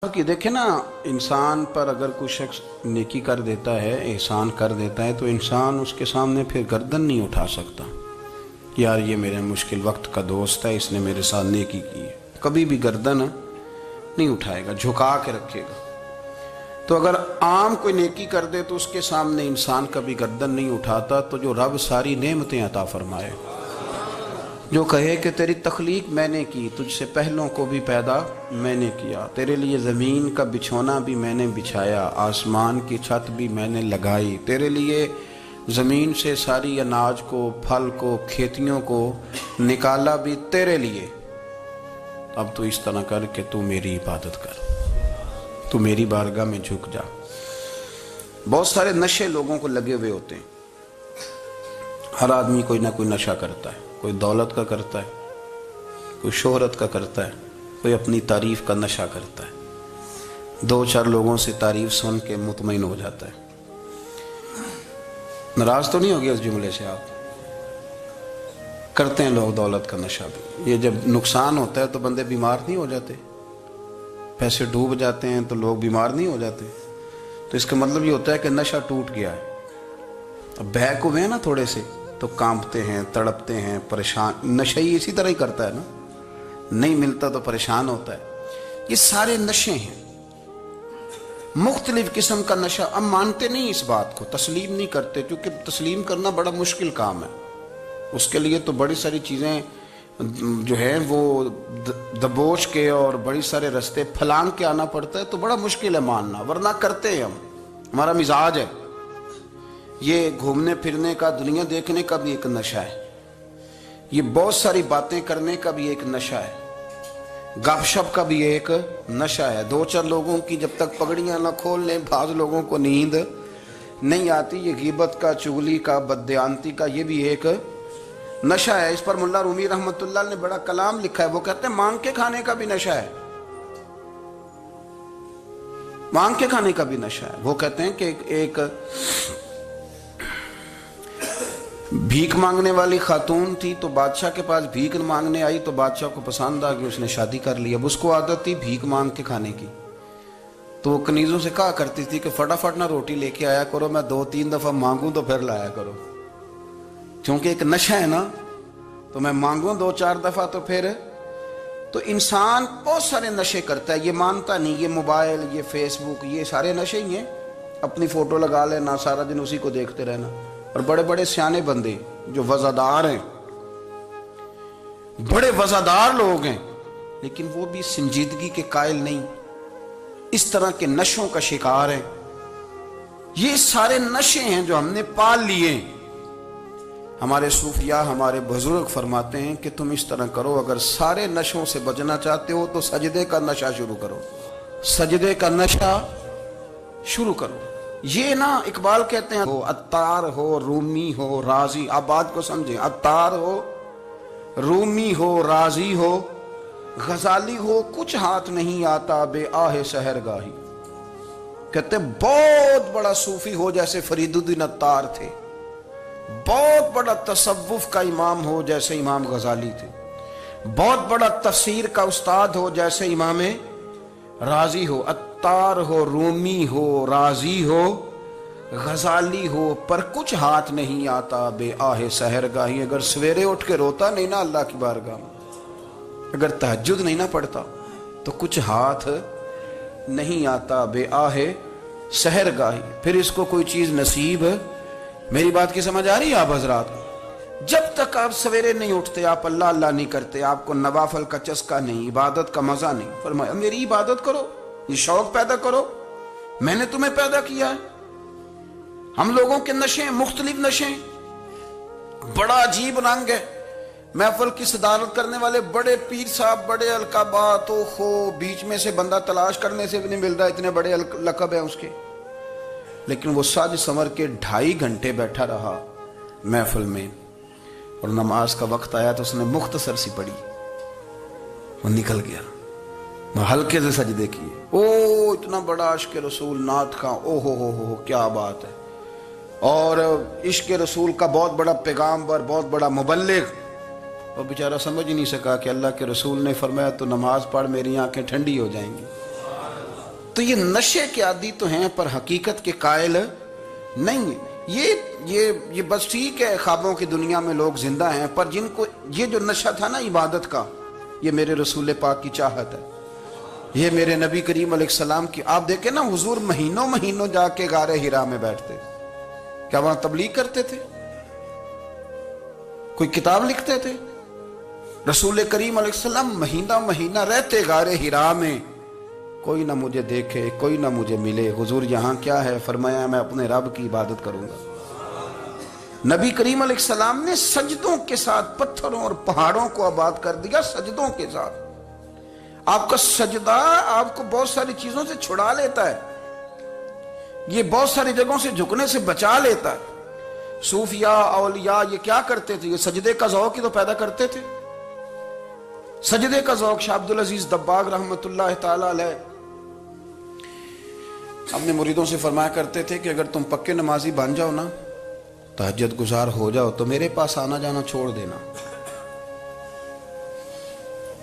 کہ دیکھیں نا، انسان پر اگر کوئی شخص نیکی کر دیتا ہے، احسان کر دیتا ہے، تو انسان اس کے سامنے پھر گردن نہیں اٹھا سکتا کہ یار یہ میرے مشکل وقت کا دوست ہے، اس نے میرے ساتھ نیکی کی ہے، کبھی بھی گردن نہیں اٹھائے گا، جھکا کے رکھے گا۔ تو اگر عام کوئی نیکی کر دے تو اس کے سامنے انسان کبھی گردن نہیں اٹھاتا، تو جو رب ساری نعمتیں عطا فرمائے، جو کہے کہ تیری تخلیق میں نے کی، تجھ سے پہلوں کو بھی پیدا میں نے کیا، تیرے لیے زمین کا بچھونا بھی میں نے بچھایا، آسمان کی چھت بھی میں نے لگائی، تیرے لیے زمین سے ساری اناج کو، پھل کو، کھیتیوں کو نکالا بھی تیرے لیے، اب تو اس طرح کر کہ تو میری عبادت کر، تو میری بارگاہ میں جھک جا۔ بہت سارے نشے لوگوں کو لگے ہوئے ہوتے ہیں، ہر آدمی کوئی نہ کوئی نشہ کرتا ہے، کوئی دولت کا کرتا ہے، کوئی شہرت کا کرتا ہے، کوئی اپنی تعریف کا نشہ کرتا ہے، دو چار لوگوں سے تعریف سن کے مطمئن ہو جاتا ہے۔ ناراض تو نہیں ہو گیا اس جملے سے؟ آپ کرتے ہیں لوگ دولت کا نشہ بھی، یہ جب نقصان ہوتا ہے تو بندے بیمار نہیں ہو جاتے؟ پیسے ڈوب جاتے ہیں تو لوگ بیمار نہیں ہو جاتے؟ تو اس کا مطلب یہ ہوتا ہے کہ نشہ ٹوٹ گیا ہے۔ اب بہک ہوئے ہیں نا تھوڑے سے تو کانپتے ہیں، تڑپتے ہیں، پریشان۔ نشئی اسی طرح ہی کرتا ہے نا، نہیں ملتا تو پریشان ہوتا ہے۔ یہ سارے نشے ہیں، مختلف قسم کا نشہ۔ ہم مانتے نہیں اس بات کو، تسلیم نہیں کرتے، کیونکہ تسلیم کرنا بڑا مشکل کام ہے۔ اس کے لیے تو بڑی ساری چیزیں جو ہیں وہ دبوچ کے اور بڑی سارے رستے پھلانگ کے آنا پڑتا ہے، تو بڑا مشکل ہے ماننا، ورنہ کرتے ہیں ہم، ہمارا مزاج ہے۔ یہ گھومنے پھرنے کا، دنیا دیکھنے کا بھی ایک نشہ ہے، یہ بہت ساری باتیں کرنے کا بھی ایک نشہ ہے، گپ شپ کا بھی ایک نشہ ہے۔ دو چار لوگوں کی جب تک پگڑیاں نہ کھول لیں، بعض لوگوں کو نیند نہیں آتی۔ یہ غیبت کا، چغلی کا، بددیانتی کا، یہ بھی ایک نشہ ہے۔ اس پر ملا رومی رحمۃ اللہ نے بڑا کلام لکھا ہے، وہ کہتے ہیں مانگ کے کھانے کا بھی نشہ ہے، مانگ کے کھانے کا بھی نشہ ہے۔ وہ کہتے ہیں کہ ایک بھیک مانگنے والی خاتون تھی، تو بادشاہ کے پاس بھیک مانگنے آئی، تو بادشاہ کو پسند آ گئی، اس نے شادی کر لی۔ اب اس کو عادت تھی بھیک مانگ کے کھانے کی، تو وہ کنیزوں سے کہا کرتی تھی کہ فٹافٹ نہ روٹی لے کے آیا کرو، میں 2-3 دفعہ مانگوں تو پھر لایا کرو، کیونکہ ایک نشہ ہے نا، تو میں مانگوں 2-4 دفعہ تو پھر۔ تو انسان بہت سارے نشے کرتا ہے، یہ مانتا نہیں۔ یہ موبائل، یہ فیس بک، یہ سارے نشے ہی ہیں۔ اپنی فوٹو لگا لینا، سارا دن اسی کو دیکھتے رہنا۔ اور بڑے بڑے سیانے بندے جو وزادار ہیں، بڑے وزادار لوگ ہیں، لیکن وہ بھی سنجیدگی کے قائل نہیں، اس طرح کے نشوں کا شکار ہیں۔ یہ سارے نشے ہیں جو ہم نے پال لیے ہیں۔ ہمارے صوفیاء، ہمارے بزرگ فرماتے ہیں کہ تم اس طرح کرو، اگر سارے نشوں سے بچنا چاہتے ہو تو سجدے کا نشہ شروع کرو، سجدے کا نشہ شروع کرو۔ یہ نا اقبال کہتے ہیں، عطار ہو، رومی ہو، رازی، آپ بات کو سمجھیں، عطار ہو، رومی ہو، رازی ہو، غزالی ہو، کچھ ہاتھ نہیں آتا بے آہ سحر گاہی۔ کہتے ہیں بہت بڑا صوفی ہو جیسے فرید الدین عطار تھے، بہت بڑا تصوف کا امام ہو جیسے امام غزالی تھے، بہت بڑا تفسیر کا استاد ہو جیسے امام رازی ہو، عطار ہو، رومی ہو، رازی ہو، غزالی ہو، پر کچھ ہاتھ نہیں آتا بے آہ سحر گاہی۔ اگر سویرے اٹھ کے روتا نہیں نا اللہ کی بارگاہ میں، اگر تہجد نہیں نہ پڑھتا، تو کچھ ہاتھ نہیں آتا بے آہ سحر گاہی۔ پھر اس کو کوئی چیز نصیب، میری بات کی سمجھ آ رہی ہے آپ حضرات؟ جب تک آپ سویرے نہیں اٹھتے، آپ اللہ اللہ نہیں کرتے، آپ کو نوافل کا چسکا نہیں، عبادت کا مزہ نہیں، فرمایا میری عبادت کرو، یہ شوق پیدا کرو، میں نے تمہیں پیدا کیا ہے۔ ہم لوگوں کے نشے، مختلف نشے، بڑا عجیب رنگ ہے۔ محفل کی صدارت کرنے والے بڑے پیر صاحب، بڑے القابات، بیچ میں سے بندہ تلاش کرنے سے بھی نہیں مل رہا، اتنے بڑے لقب ہیں اس کے، لیکن وہ سج سنور کے 2.5 گھنٹے بیٹھا رہا محفل میں، اور نماز کا وقت آیا تو اس نے مختصر سی پڑھی، وہ نکل گیا، وہ ہلکے سے سجدے کیے۔ اتنا بڑا عشق رسول، نعت خواں، ہو کیا بات ہے، اور عشق رسول کا بہت بڑا پیغامبر، بہت بڑا مبلغ، وہ بیچارہ سمجھ ہی نہیں سکا کہ اللہ کے رسول نے فرمایا تو نماز پڑھ میری آنکھیں ٹھنڈی ہو جائیں گی۔ تو یہ نشے کے عادی تو ہیں پر حقیقت کے قائل نہیں ہیں. یہ بس ٹھیک ہے خوابوں کی دنیا میں لوگ زندہ ہیں، پر جن کو یہ جو نشہ تھا نا عبادت کا، یہ میرے رسول پاک کی چاہت ہے، یہ میرے نبی کریم علیہ السلام کی. آپ دیکھیں نا حضور مہینوں جا کے غار حرا میں بیٹھتے، کیا وہاں تبلیغ کرتے تھے؟ کوئی کتاب لکھتے تھے؟ رسول کریم علیہ السلام مہینہ رہتے غار حرا میں. کوئی نہ مجھے دیکھے، کوئی نہ مجھے ملے. حضور یہاں کیا ہے؟ فرمایا میں اپنے رب کی عبادت کروں گا. نبی کریم علیہ السلام نے سجدوں کے ساتھ پتھروں اور پہاڑوں کو آباد کر دیا، سجدوں کے ساتھ. آپ کا سجدہ آپ کو بہت ساری چیزوں سے چھڑا لیتا ہے، یہ بہت ساری جگہوں سے جھکنے سے بچا لیتا ہے. صوفیاء اولیاء یہ کیا کرتے تھے؟ یہ سجدے کا ذوق ہی تو پیدا کرتے تھے. سجدے کا ذوق. شاہ عبدالعزیز دباغ رحمت اللہ تعالی علیہ اپنے مریدوں سے فرمایا کرتے تھے کہ اگر تم پکے نمازی بن جاؤ نا، تہجد گزار ہو جاؤ، تو میرے پاس آنا جانا چھوڑ دینا.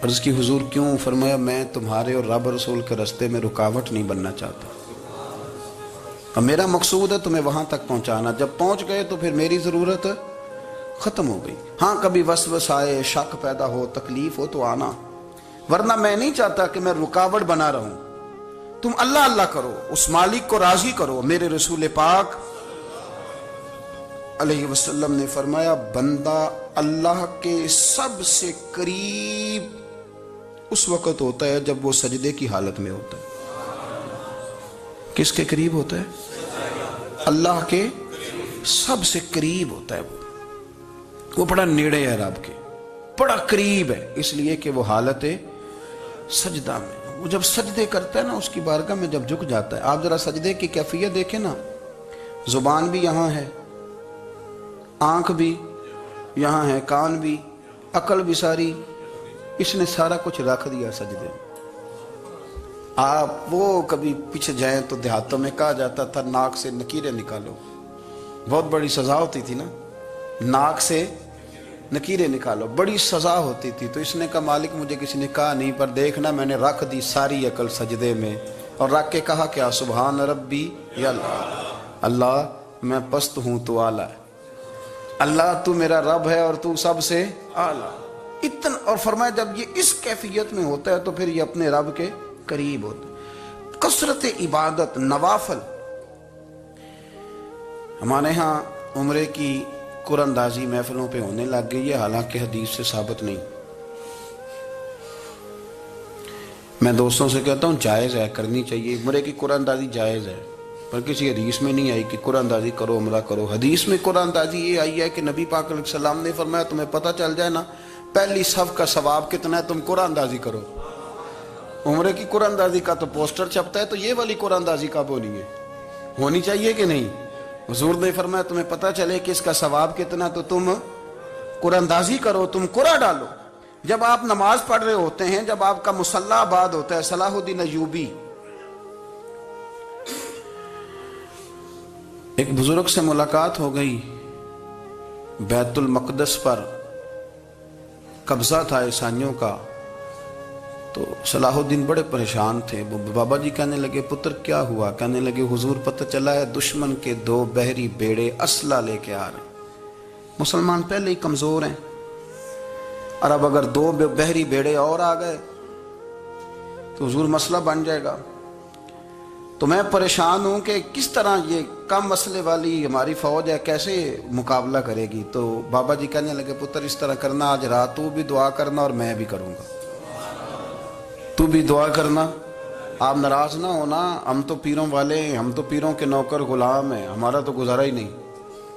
عرض کی حضور کیوں؟ فرمایا میں تمہارے اور رب رسول کے راستے میں رکاوٹ نہیں بننا چاہتا، اور میرا مقصود ہے تمہیں وہاں تک پہنچانا. جب پہنچ گئے تو پھر میری ضرورت ختم ہو گئی. ہاں کبھی وسوس آئے، شک پیدا ہو، تکلیف ہو تو آنا، ورنہ میں نہیں چاہتا کہ میں رکاوٹ بنا رہوں. تم اللہ اللہ کرو، اس مالک کو راضی کرو. میرے رسول پاک علیہ وسلم نے فرمایا بندہ اللہ کے سب سے قریب اس وقت ہوتا ہے جب وہ سجدے کی حالت میں ہوتا ہے. کس کے قریب ہوتا ہے؟ اللہ کے سب سے قریب ہوتا ہے. وہ بڑا نیڑے ہے رب کے، بڑا قریب ہے، اس لیے کہ وہ حالت سجدہ میں. وہ جب سجدے کرتا ہے نا، اس کی بارگاہ میں جب جھک جاتا ہے. آپ ذرا سجدے کی کیفیت دیکھیں نا، زبان بھی یہاں ہے، آنکھ بھی یہاں ہے، کان بھی، عقل بھی ساری، اس نے سارا کچھ رکھ دیا سجدے میں. آپ وہ کبھی پیچھے جائیں تو دیہاتوں میں کہا جاتا تھا ناک سے نکیریں نکالو. بہت بڑی سزا ہوتی تھی نا، ناک سے نکیریں نکالو، بڑی سزا ہوتی تھی. تو اس نے کہا مالک مجھے کسی نے کہا نہیں، پر دیکھنا میں نے رکھ دی ساری عقل سجدے میں، اور رکھ کے کہا کیا؟ سبحان ربی یا اللہ میں پست ہوں تو اعلیٰ ہے، اللہ تو میرا رب ہے اور تو سب سے اعلیٰ. اتنا. اور فرمایا جب یہ اس کیفیت میں ہوتا ہے تو پھر یہ اپنے رب کے قریب ہوتا ہے. کثرت عبادت، نوافل. ہمارے ہاں عمرے کی قرآن اندازی محفلوں پہ ہونے لگ گئی ہے، حالانکہ حدیث سے ثابت نہیں. میں دوستوں سے کہتا ہوں جائز ہے، کرنی چاہیے. عمرے کی قرآن اندازی جائز ہے، پر کسی حدیث میں نہیں آئی کہ قرآن اندازی کرو عمرہ کرو. حدیث میں قرآن اندازی یہ آئی ہے کہ نبی پاک علیہ السلام نے فرمایا تمہیں پتہ چل جائے نا پہلی صف کا ثواب کتنا ہے، تم قرآن اندازی کرو. عمرے کی قرآن اندازی کا تو پوسٹر چھپتا ہے، تو یہ والی قرآن اندازی کب ہونی ہے؟ ہونی چاہیے کہ نہیں؟ حضور نے فرمایا تمہیں پتہ چلے کہ اس کا ثواب کتنا، تو تم قرآن اندازی کرو، تم قرآن ڈالو. جب آپ نماز پڑھ رہے ہوتے ہیں، جب آپ کا مصلی آباد ہوتا ہے. صلاح الدین ایوبی ایک بزرگ سے ملاقات ہو گئی، بیت المقدس پر قبضہ تھا عیسائیوں کا. تو صلاح الدین بڑے پریشان تھے. وہ بابا جی کہنے لگے پتر کیا ہوا؟ کہنے لگے حضور پتہ چلا ہے دشمن کے 2 بحری بیڑے اسلحہ لے کے آ رہے ہیں. مسلمان پہلے ہی کمزور ہیں، اور اب اگر 2 بحری بیڑے اور آ گئے تو حضور مسئلہ بن جائے گا. تو میں پریشان ہوں کہ کس طرح یہ کم مسئلے والی ہماری فوج ہے کیسے مقابلہ کرے گی. تو بابا جی کہنے لگے پتر اس طرح کرنا، آج رات تو بھی دعا کرنا اور میں بھی کروں گا، تو بھی دعا کرنا. آپ ناراض نہ ہونا، ہم تو پیروں والے ہیں، ہم تو پیروں کے نوکر غلام ہیں، ہمارا تو گزارا ہی نہیں،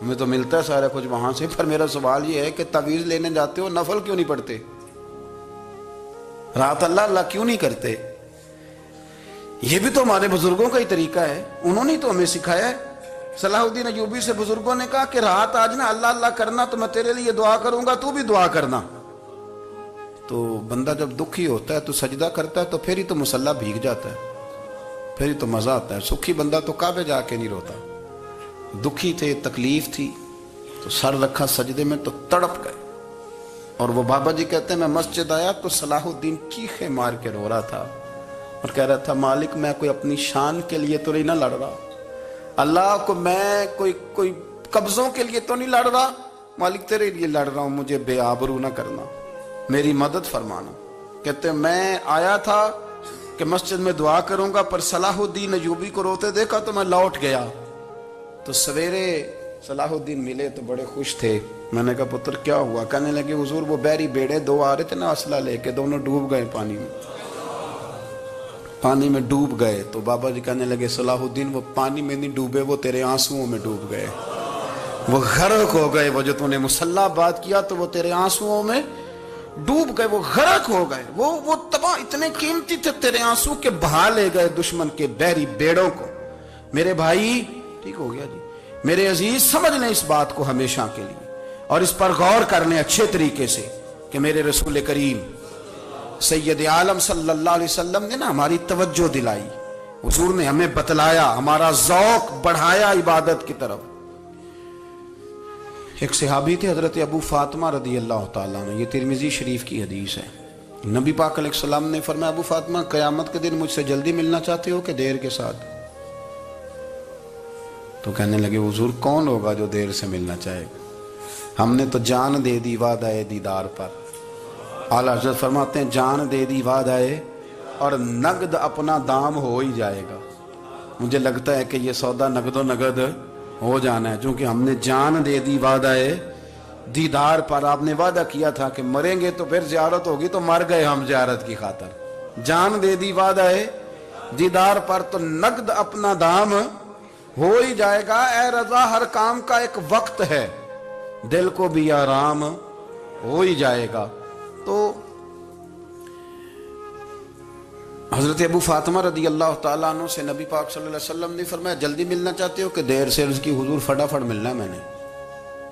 ہمیں تو ملتا ہے سارا کچھ وہاں سے. پر میرا سوال یہ ہے کہ تعویذ لینے جاتے ہو نفل کیوں نہیں پڑھتے؟ رات اللہ اللہ کیوں نہیں کرتے؟ یہ بھی تو ہمارے بزرگوں کا ہی طریقہ ہے، انہوں نے تو ہمیں سکھایا ہے. صلاح الدین ایوبی سے بزرگوں نے کہا کہ رات آج نا اللہ اللہ کرنا، تو میں تیرے لیے دعا کروں گا، تو بھی دعا کرنا. تو بندہ جب دکھی ہوتا ہے تو سجدہ کرتا ہے، تو پھر ہی تو مصلی بھیگ جاتا ہے، پھر ہی تو مزہ آتا ہے. سکھی بندہ تو کعبے جا کے نہیں روتا. دکھی تھے، تکلیف تھی، تو سر رکھا سجدے میں تو تڑپ گئے. اور وہ بابا جی کہتے ہیں میں مسجد آیا تو صلاح الدین چیخے مار کے رو رہا تھا. اور کہہ رہا تھا مالک میں کوئی اپنی شان کے لیے تو نہیں نہ لڑ رہا، اللہ کو میں کوئی قبضوں کے لیے تو نہیں لڑ رہا، مالک تیرے لیے لڑ رہا ہوں، مجھے بے آبرو نہ کرنا، میری مدد فرمانا۔ کہتے میں آیا تھا کہ مسجد میں دعا کروں گا، پر صلاح الدین ایوبی کو روتے دیکھا تو میں لوٹ گیا۔ تو سویرے صلاح الدین ملے تو بڑے خوش تھے۔ میں نے کہا پتر کیا ہوا؟ کہنے لگے حضور وہ بحری بیڑے دو آ رہے تھے نا اسلحہ لے کے، دونوں ڈوب گئے پانی میں ڈوب گئے۔ تو بابا جی کہنے لگے صلاح الدین وہ پانی میں نہیں ڈوبے، وہ تیرے آنسوؤں میں ڈوب گئے، وہ غرق ہو گئے، وہ جو تو نے مسلح بات کیا تو وہ تیرے آنسوؤں میں ڈوب گئے، وہ غرق ہو گئے، وہ تباہ، اتنے قیمتی تھے تیرے آنسو کے بہا لے گئے دشمن کے بحری بیڑوں کو۔ میرے بھائی ٹھیک ہو گیا جی، میرے عزیز سمجھ لیں اس بات کو ہمیشہ کے لیے، اور اس پر غور کر لیں اچھے طریقے سے کہ میرے رسول کریم سید عالم صلی اللہ علیہ وسلم نے نا ہماری توجہ دلائی، حضور نے ہمیں بتلایا، ہمارا ذوق بڑھایا عبادت کی طرف۔ ایک صحابی تھے حضرت ابو فاطمہ رضی اللہ تعالیٰ عنہ، یہ ترمذی شریف کی حدیث ہے۔ نبی پاک علیہ السلام نے فرمایا ابو فاطمہ قیامت کے دن مجھ سے جلدی ملنا چاہتے ہو کہ دیر کے ساتھ؟ تو کہنے لگے حضور کون ہوگا جو دیر سے ملنا چاہے گا، ہم نے تو جان دے دی وعدہ دیدار پر۔ اعلیٰ حضرت فرماتے ہیں جان دے دی وعدہ اور نقد اپنا دام ہو ہی جائے گا۔ مجھے لگتا ہے کہ یہ سودا نقد و نقد ہو جانا ہے، چونکہ ہم نے جان دے دی وعدہ دیدار پر۔ آپ نے وعدہ کیا تھا کہ مریں گے تو پھر زیارت ہوگی، تو مر گئے ہم زیارت کی خاطر۔ جان دے دی وعدہ دیدار پر، تو نقد اپنا دام ہو ہی جائے گا۔ اے رضا ہر کام کا ایک وقت ہے، دل کو بھی آرام ہو ہی جائے گا۔ تو حضرت ابو فاطمہ رضی اللہ تعالیٰ عنہ سے نبی پاک صلی اللہ علیہ وسلم نے فرمایا جلدی ملنا چاہتے ہو کہ دیر سے؟ عرض کی حضور فٹافٹ ملنا ہے، میں نے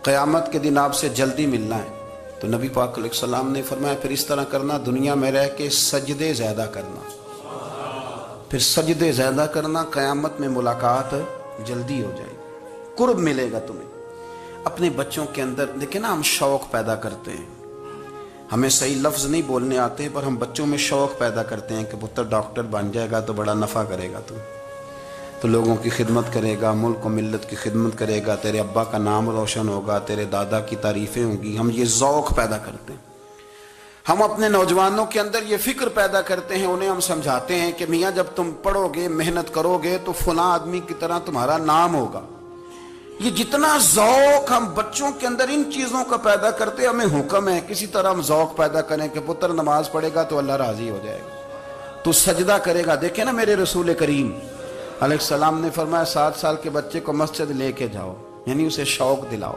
قیامت کے دن آپ سے جلدی ملنا ہے۔ تو نبی پاک علیہ السلام نے فرمایا پھر اس طرح کرنا، دنیا میں رہ کے سجدے زیادہ کرنا، پھر سجدے زیادہ کرنا، قیامت میں ملاقات جلدی ہو جائے گی، قرب ملے گا تمہیں۔ اپنے بچوں کے اندر دیکھیں نا، ہم شوق پیدا کرتے ہیں، ہمیں صحیح لفظ نہیں بولنے آتے پر ہم بچوں میں شوق پیدا کرتے ہیں کہ پتر ڈاکٹر بن جائے گا تو بڑا نفع کرے گا، تو لوگوں کی خدمت کرے گا، ملک و ملت کی خدمت کرے گا، تیرے ابا کا نام روشن ہوگا، تیرے دادا کی تعریفیں ہوں گی۔ ہم یہ ذوق پیدا کرتے ہیں، ہم اپنے نوجوانوں کے اندر یہ فکر پیدا کرتے ہیں، انہیں ہم سمجھاتے ہیں کہ میاں جب تم پڑھو گے محنت کرو گے تو فلاں آدمی کی طرح تمہارا نام ہوگا۔ یہ جتنا ذوق ہم بچوں کے اندر ان چیزوں کا پیدا کرتے، ہمیں حکم ہے کسی طرح ہم ذوق پیدا کریں کہ پتر نماز پڑھے گا تو اللہ راضی ہو جائے گا، تو سجدہ کرے گا۔ دیکھیں نا میرے رسول کریم علیہ السلام نے فرمایا 7 سال کے بچے کو مسجد لے کے جاؤ، یعنی اسے شوق دلاؤ،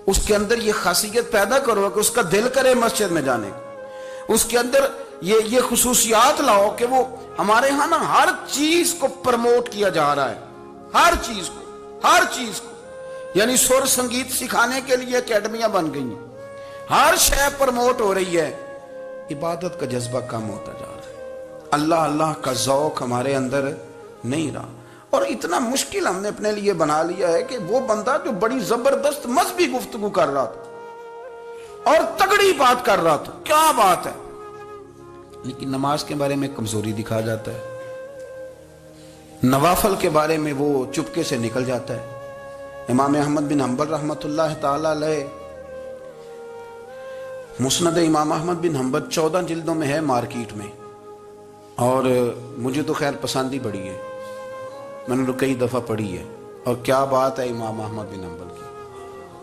اس کے اندر یہ خاصیت پیدا کرو کہ اس کا دل کرے مسجد میں جانے کا، اس کے اندر یہ خصوصیات لاؤ کہ وہ ہمارے ہاں نا ہر چیز کو پرموٹ کیا جا رہا ہے، ہر چیز کو، یعنی سر سنگیت سکھانے کے لیے اکیڈمیاں بن گئی ہیں، ہر شے پرموٹ ہو رہی ہے، عبادت کا جذبہ کم ہوتا جا رہا ہے، اللہ کا ذوق ہمارے اندر نہیں رہا۔ اور اتنا مشکل ہم نے اپنے لیے بنا لیا ہے کہ وہ بندہ جو بڑی زبردست مذہبی گفتگو کر رہا تھا اور تگڑی بات کر رہا تھا، کیا بات ہے، لیکن نماز کے بارے میں کمزوری دکھا جاتا ہے، نوافل کے بارے میں وہ چپکے سے نکل جاتا ہے۔ امام احمد بن حنبل رحمۃ اللہ تعالی علیہ، مسند امام احمد بن حنبل 14 جلدوں میں ہے مارکیٹ میں، اور مجھے تو خیر پسندی بڑی ہے، میں نے تو کئی دفعہ پڑھی ہے، اور کیا بات ہے امام احمد بن حنبل کی،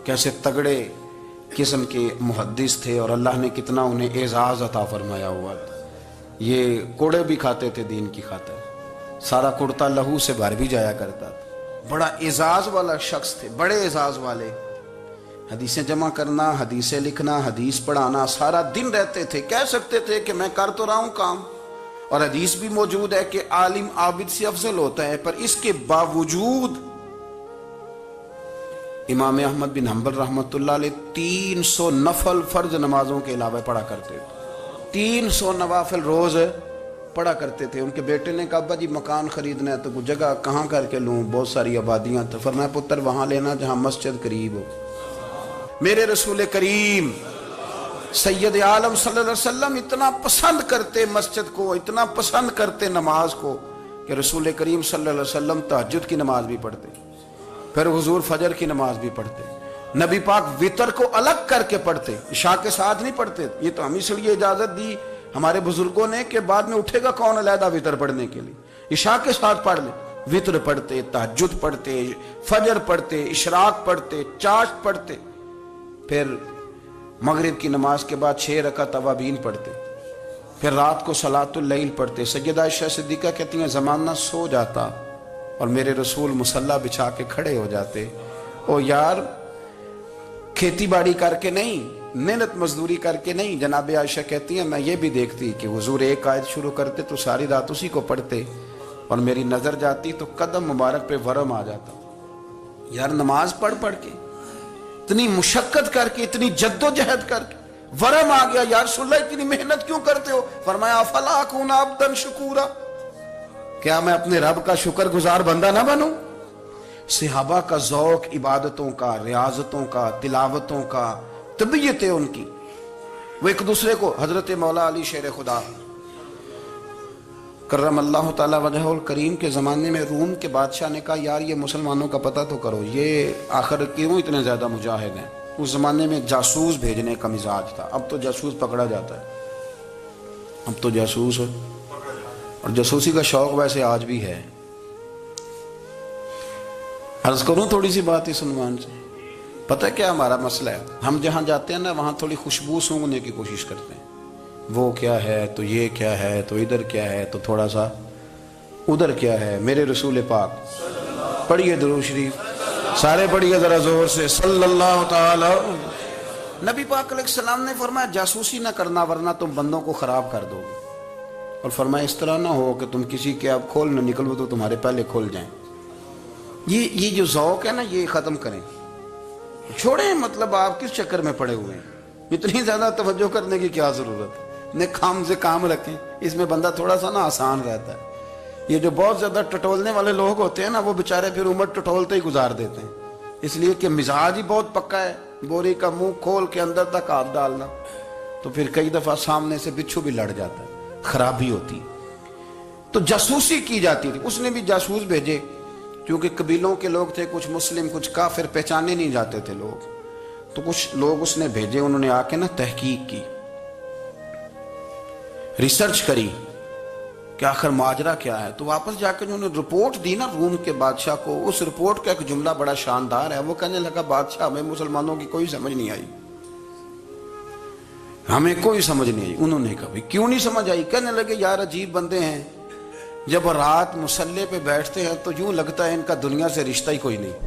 کیسے تگڑے قسم کے محدث تھے، اور اللہ نے کتنا انہیں اعزاز عطا فرمایا ہوا تھا۔ یہ کوڑے بھی کھاتے تھے دین کی خاطر، سارا کرتا لہو سے بھر بھی جایا کرتا تھا، بڑا اعزاز والا شخص تھے، بڑے اعزاز والے، حدیثیں جمع کرنا، حدیثیں لکھنا، حدیث پڑھانا، سارا دن رہتے تھے، کہہ سکتے تھے کہ میں کر تو رہا ہوں کام، اور حدیث بھی موجود ہے کہ عالم عابد سے افضل ہوتا ہے، پر اس کے باوجود امام احمد بن حنبل رحمۃ اللہ علیہ 300 نفل فرض نمازوں کے علاوہ پڑھا کرتے تھے، 300 نوافل روز پڑھا کرتے تھے۔ ان کے بیٹے نے کہا ابا جی مکان خریدنا ہے تو کوئی جگہ کہاں کر کے لوں، بہت ساری آبادیاں، تو فرمایا پتر وہاں لینا جہاں مسجد قریب ہو۔ میرے رسول کریم سید عالم صلی اللہ علیہ وسلم اتنا پسند کرتے مسجد کو، اتنا پسند کرتے نماز کو کہ رسول کریم صلی اللہ علیہ وسلم تہجد کی نماز بھی پڑھتے، پھر حضور فجر کی نماز بھی پڑھتے، نبی پاک وتر کو الگ کر کے پڑھتے، عشاء کے ساتھ نہیں پڑھتے۔ یہ تو ہم اس لیے اجازت دی ہمارے بزرگوں نے کہ بعد میں اٹھے گا کون علیحدہ وتر پڑھنے کے لیے، عشاء کے ساتھ پڑھ لیں۔ وتر پڑھتے، تہجد پڑھتے، فجر پڑھتے، اشراق پڑھتے، چاشت پڑھتے، پھر مغرب کی نماز کے بعد 6 رکعت اوابین پڑھتے، پھر رات کو صلاۃ اللیل پڑھتے۔ سیدہ عائشہ صدیقہ کہتی ہیں زمانہ سو جاتا اور میرے رسول مصلی بچھا کے کھڑے ہو جاتے۔ او یار، کھیتی باڑی کر کے نہیں، محنت مزدوری کر کے نہیں، جناب عائشہ کہتی ہیں میں یہ بھی دیکھتی کہ حضور ایک آیت شروع کرتے تو ساری رات اسی کو پڑھتے، اور میری نظر جاتی تو قدم مبارک پہ ورم آ جاتا۔ یار نماز پڑھ کے اتنی مشقت کر کے، اتنی جد و جہد کر کے ورم آ گیا، یا رسول اللہ اتنی محنت کیوں کرتے ہو؟ فرمایا افلا اکون عبدا شکورا، کیا میں اپنے رب کا شکر گزار بندہ نہ بنوں؟ صحابہ کا ذوق عبادتوں کا، ریاضتوں کا، تلاوتوں کا، طبیعت ہے ان کی، وہ ایک دوسرے کو، حضرت مولا علی شیر خدا کرم اللہ تعالی وجہہ الکریم کے زمانے میں روم کے بادشاہ نے کہا یار یہ مسلمانوں کا پتہ تو کرو، یہ آخر کیوں اتنے زیادہ مجاہد ہیں؟ اس زمانے میں جاسوس بھیجنے کا مزاج تھا، اب تو جاسوس پکڑا جاتا ہے، اب تو جاسوس ہے، اور جاسوسی کا شوق ویسے آج بھی ہے۔ عرض کروں تھوڑی سی بات اس عنوان سے، پتہ کیا ہمارا مسئلہ ہے؟ ہم جہاں جاتے ہیں نا وہاں تھوڑی خوشبو سونگھنے کی کوشش کرتے ہیں، وہ کیا ہے تو یہ کیا ہے تو ادھر کیا ہے تو تھوڑا سا ادھر کیا ہے۔ میرے رسول پاک پڑھیے درود شریف، سارے پڑھیے ذرا زور سے، صلی اللہ تعالی۔ نبی پاک علیہ السلام نے فرمایا جاسوسی نہ کرنا ورنہ تم بندوں کو خراب کر دو گے، اور فرمایا اس طرح نہ ہو کہ تم کسی کے اب کھول نہ نکلو تو تمہارے پہلے کھول جائیں۔ یہ جو ذوق ہے نا یہ ختم کریں، چھوڑیں، مطلب آپ کس چکر میں پڑے ہوئے ہیں؟ اتنی زیادہ توجہ کرنے کی کیا ضرورت ہے؟ نے کام سے کام رکھیں، اس میں بندہ تھوڑا سا نا آسان رہتا ہے۔ یہ جو بہت زیادہ ٹٹولنے والے لوگ ہوتے ہیں نا وہ بےچارے پھر عمر ٹٹولتے ہی گزار دیتے ہیں، اس لیے کہ مزاج ہی بہت پکا ہے، بوری کا منہ کھول کے اندر تک ہاتھ ڈالنا، تو پھر کئی دفعہ سامنے سے بچھو بھی لڑ جاتا ہے، خرابی ہوتی۔ تو جاسوسی کی جاتی تھی، اس نے بھی جاسوس بھیجے، کیونکہ قبیلوں کے لوگ تھے، کچھ مسلم کچھ کافر، پہچانے نہیں جاتے تھے لوگ، تو کچھ لوگ اس نے بھیجے، انہوں نے آ کے نا تحقیق کی، ریسرچ کری کہ آخر ماجرا کیا ہے، تو واپس جا کے انہوں نے رپورٹ دی نا روم کے بادشاہ کو۔ اس رپورٹ کا ایک جملہ بڑا شاندار ہے، وہ کہنے لگا بادشاہ ہمیں مسلمانوں کی کوئی سمجھ نہیں آئی، ہمیں کوئی سمجھ نہیں آئی۔ انہوں نے کہا کیوں نہیں سمجھ آئی؟ کہنے لگے یار عجیب بندے ہیں، جب رات مصلی پہ بیٹھتے ہیں تو یوں لگتا ہے ان کا دنیا سے رشتہ ہی کوئی نہیں۔